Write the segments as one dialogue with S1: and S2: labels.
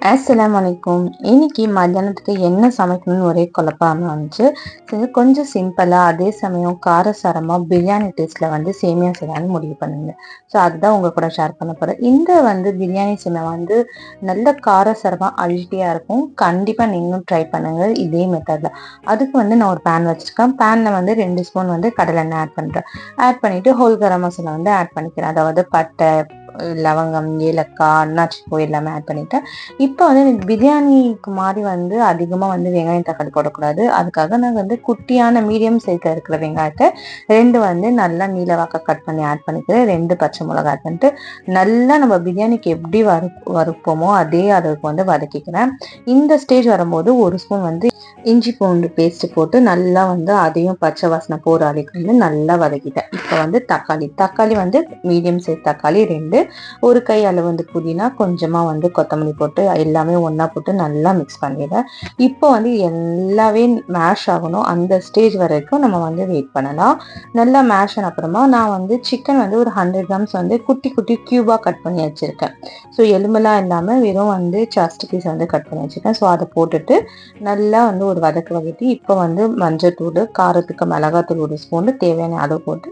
S1: அஸ்ஸலாமு அலைக்கும். இன்னைக்கு மத்தியானத்துக்கு என்ன சமைக்கணும்னு ஒரே குழப்பமா இருந்துச்சு. சரி கொஞ்சம் சிம்பிளா அதே சமயம் காரசாரமா பிரியாணி டேஸ்ட்ல சேமியா செய்யலாம்னு முடிவு பண்ணுங்க. ஸோ அதுதான் உங்க கூட ஷேர் பண்ண போறேன். இந்த பிரியாணி சேமியா நல்ல காரசாரமா அல்ட்டியா இருக்கும். கண்டிப்பா நீங்களும் ட்ரை பண்ணுங்க இதே மெத்தட்ல. அதுக்கு நான் ஒரு பேன் வச்சிருக்கேன். பேன்ல 2 ஸ்பூன் கடலெண்ணெய் ஆட் பண்றேன். ஆட் பண்ணிட்டு ஹோல் கரம் மசாலா ஆட் பண்ணிக்கிறேன். அதாவது பட்டை, லவங்கம், ஏலக்காய், அன்னாச்சி பூ எல்லாமே ஆட் பண்ணிட்டேன். இப்போ பிரியாணிக்கு மாதிரி அதிகமாக வெங்காயம் தக்காளி போடக்கூடாது. அதுக்காக நான் குட்டியான மீடியம் சைஸில் இருக்கிற வெங்காயத்தை 2 நல்லா நீளவாக்க கட் பண்ணி ஆட் பண்ணிக்கிறேன். 2 பச்சை மிளகாய் ஆட் பண்ணிட்டு நல்லா நம்ம பிரியாணிக்கு எப்படி வறுப்போமோ அதே அளவுக்கு வதக்கிக்கிறேன். இந்த ஸ்டேஜ் வரும்போது ஒரு ஸ்பூன் இஞ்சி பூண்டு பேஸ்ட் போட்டு நல்லா அதையும் பச்சை வாசனை போகிற அளவுக்கு நல்லா வதக்கிட்டேன். இப்போ தக்காளி மீடியம் சைஸ் தக்காளி 2, ஒரு கை அளவு புதினா, கொஞ்சமா கொத்தமல்லி போட்டு எல்லாமே ஒண்ணா போட்டு நல்லா மிக்ஸ் பண்ணிடுறேன். இப்போ எல்லாமே மேஷ் ஆகணும். அந்த ஸ்டேஜ் வரைக்கும் நம்ம வெயிட் பண்ணலாம். நல்லா மேஷ் ஆன அப்புறமா நான் சிக்கன் ஒரு 100 கிராம்ஸ் குட்டி குட்டி கியூபா கட் பண்ணி வச்சிருக்கேன். ஸோ எலும்பெல்லாம் இல்லாமல் வெறும் சஸ்ட் பீஸ் கட் பண்ணி வச்சிருக்கேன். ஸோ அதை போட்டுட்டு நல்லா ஒரு வதக்கி இப்போ மஞ்சள், காரத்துக்கு மிளகாத்தூள் 1 ஸ்பூன் தேவையான அளவு போட்டு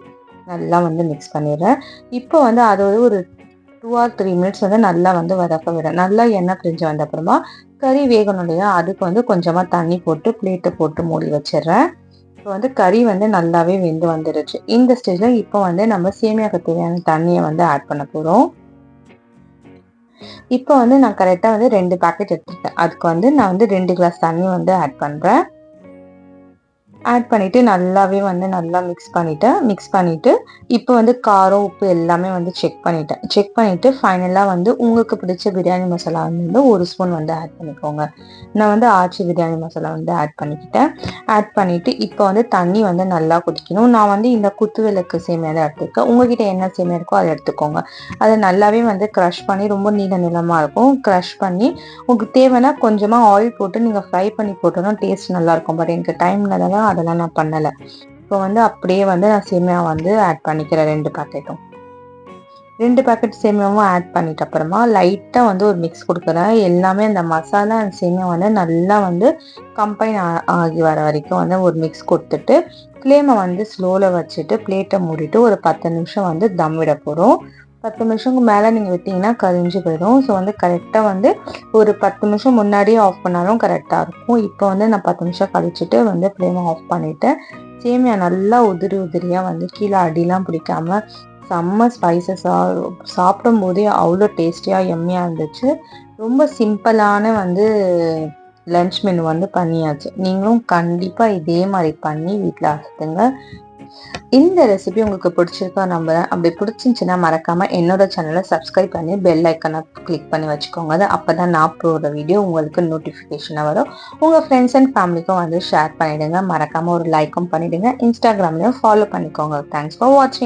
S1: நல்லா மிக்ஸ் பண்ணிடுறேன். இப்போ அதோட ஒரு 2 or 3 மினிட்ஸ் நல்லா வதக்க விடுறேன். நல்லா எண்ணெய் பிரிஞ்சு வந்த அப்புறமா கறி வேகணும் இல்லையா, அதுக்கு கொஞ்சமா தண்ணி போட்டு பிளேட்டை போட்டு மூடி வச்சிடுறேன். இப்போ கறி நல்லாவே வெந்து வந்துடுச்சு. இந்த ஸ்டேஜ்ல இப்போ நம்ம சேமியாக்கு தேவையான தண்ணியை ஆட் பண்ண போறோம். இப்போ நான் கரெக்டா 2 பேக்கெட் எடுத்துருக்கேன். அதுக்கு நான் 2 கிளாஸ் தண்ணி ஆட் பண்றேன். ஆட் பண்ணிட்டு நல்லாவே நல்லா மிக்ஸ் பண்ணிட்டு இப்போ காரம், உப்பு எல்லாமே செக் பண்ணிட்டு ஃபைனலா உங்களுக்கு பிடிச்ச பிரியாணி மசாலா 1 ஸ்பூன் ஆட் பண்ணிக்கோங்க. நான் ஆச்சி பிரியாணி மசாலா ஆட் பண்ணிக்கிட்டேன். ஆட் பண்ணிட்டு இப்போ தண்ணி நல்லா கொதிக்கணும். நான் இந்த குத்து விளக்கு சேமியா தான் எடுத்துருக்கேன். உங்ககிட்ட என்ன சேமியா இருக்கோ அதை எடுத்துக்கோங்க. அதை நல்லாவே க்ரஷ் பண்ணி ரொம்ப நீளமா இருக்கும். க்ரஷ் பண்ணி உங்களுக்கு தேவைன்னா கொஞ்சமா ஆயில் போட்டு நீங்க ஃப்ரை பண்ணி போட்டோம்னா டேஸ்ட் நல்லா இருக்கும். பட் எனக்கு டைம் இல்லாததான் அதெல்லாம் நான் பண்ணலை. இப்போ அப்படியே நான் சேமியா ஆட் பண்ணிக்கிறேன். 2 பேக்கெட் சேமியாவும் ஆட் பண்ணிட்ட அப்புறமா லைட்டா ஒரு மிக்ஸ் கொடுக்குறேன். எல்லாமே அந்த மசாலா அந்த சேமியா நல்லா கம்பைன் ஆகி வர வரைக்கும் ஒரு மிக்ஸ் கொடுத்துட்டு ஃப்ளேமை ஸ்லோல வச்சுட்டு பிளேட்டை மூடிட்டு ஒரு 10 நிமிஷம் தம் விட போறோம். 10 நிமிஷத்துக்கு மேலே நீங்கள் விட்டீங்கன்னா கரிஞ்சு போயிடும். ஸோ கரெக்டாக ஒரு 10 நிமிஷம் முன்னாடியே ஆஃப் பண்ணாலும் கரெக்டாக இருக்கும். இப்போ நான் 10 நிமிஷம் கழிச்சுட்டு ஃப்ளேமை ஆஃப் பண்ணிவிட்டேன். சேமியா நல்லா உதிரியாக கீழே அடிலாம் பிடிக்காம செம்ம ஸ்பைசஸாக சாப்பிடும் போதே அவ்வளோ டேஸ்டியாக எம்மியாக இருந்துச்சு. ரொம்ப சிம்பிளான லன்ச் மெனு பண்ணியாச்சு. நீங்களும் கண்டிப்பாக இதே மாதிரி பண்ணி வீட்டில் அசத்துங்க. இந்த ரெசிபி உங்களுக்கு பிடிச்சிருக்கா நம்புறேன். அப்படி பிடிச்சிருந்துச்சுன்னா மறக்காம என்னோட சேனலை சப்ஸ்கிரைப் பண்ணி பெல் ஐக்கனை கிளிக் பண்ணி வச்சுக்கோங்க. அது அப்பதான் நான் போடுற வீடியோ உங்களுக்கு நோட்டிஃபிகேஷனாக வரும். உங்க ஃப்ரெண்ட்ஸ் அண்ட் ஃபேமிலிக்கும் ஷேர் பண்ணிடுங்க. மறக்காம ஒரு லைக்கும் பண்ணிடுங்க. இன்ஸ்டாகிராம்லயும் ஃபாலோ பண்ணிக்கோங்க. தேங்க்ஸ் ஃபார் வாட்சிங்.